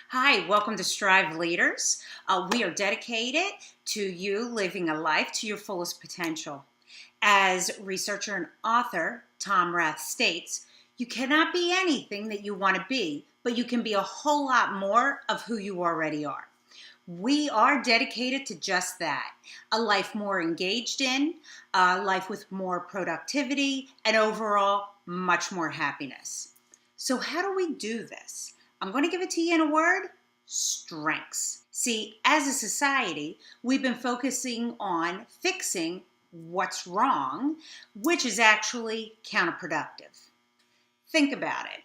Hi, welcome to Strive Leaders. We are dedicated to you living a life to your fullest potential. As researcher and author Tom Rath states, you cannot be anything that you want to be, but you can be a whole lot more of who you already are. We are dedicated to just that, a life more engaged in, a life with more productivity, and overall much more happiness. So how do we do this? I'm going to give it to you in a word: strengths. See, as a society, we've been focusing on fixing what's wrong, which is actually counterproductive. Think about it.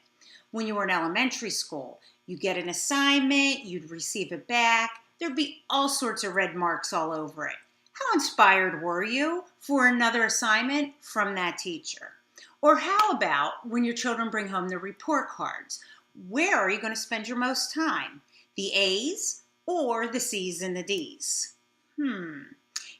When you were in elementary school, you get an assignment, you'd receive it back, there'd be all sorts of red marks all over it. How inspired were you for another assignment from that teacher? Or how about when your children bring home their report cards? Where are you going to spend your most time? The A's or the C's and the D's?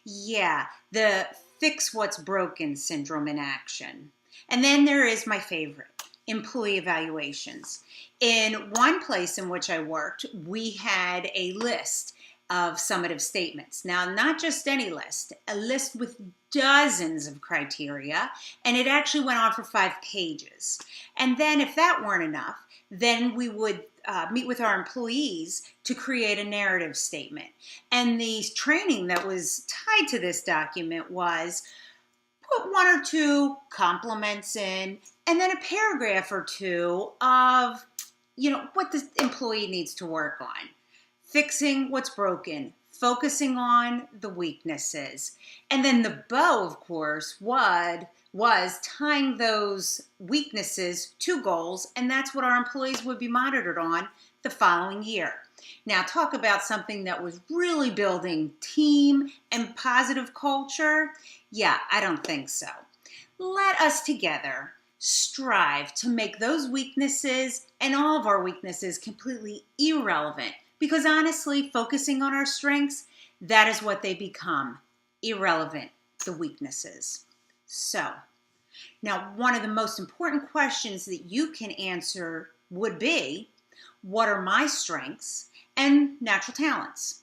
Yeah, the fix what's broken syndrome in action. And then there is my favorite, employee evaluations. In one place in which I worked, we had a list of summative statements. Now, not just any list, a list with dozens of criteria, and it actually went on for 5 pages. And then if that weren't enough, then we would meet with our employees to create a narrative statement. And the training that was tied to this document was put 1 or 2 compliments in, and then a paragraph or 2 of, what the employee needs to work on. Fixing what's broken, focusing on the weaknesses. And then the bow, of course, was tying those weaknesses to goals, and that's what our employees would be monitored on the following year. Now, talk about something that was really building team and positive culture. Yeah, I don't think so. Let us together strive to make those weaknesses and all of our weaknesses completely irrelevant, because honestly, focusing on our strengths, that is what they become: irrelevant, the weaknesses. So, now one of the most important questions that you can answer would be, what are my strengths and natural talents?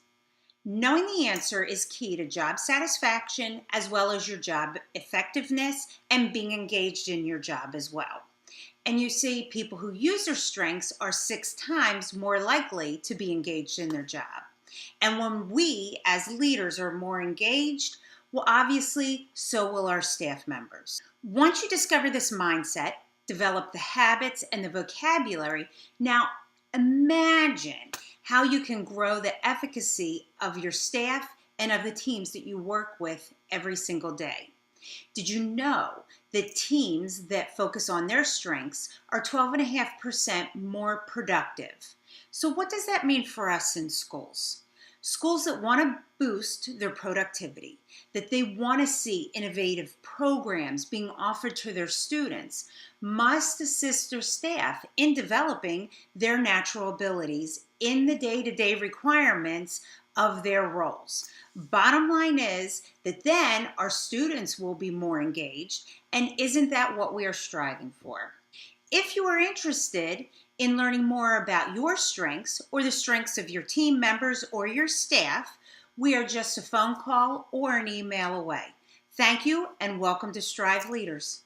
Knowing the answer is key to job satisfaction as well as your job effectiveness and being engaged in your job as well. And you see, people who use their strengths are 6 times more likely to be engaged in their job. And when we as leaders are more engaged, well, obviously, so will our staff members. Once you discover this mindset, develop the habits and the vocabulary, now imagine how you can grow the efficacy of your staff and of the teams that you work with every single day. Did you know that teams that focus on their strengths are 12.5% more productive? So what does that mean for us in schools? Schools that want to boost their productivity, that they want to see innovative programs being offered to their students, must assist their staff in developing their natural abilities in the day-to-day requirements of their roles. Bottom line is that then our students will be more engaged, and isn't that what we are striving for? If you are interested in learning more about your strengths or the strengths of your team members or your staff, we are just a phone call or an email away. Thank you, and welcome to Strive Leaders.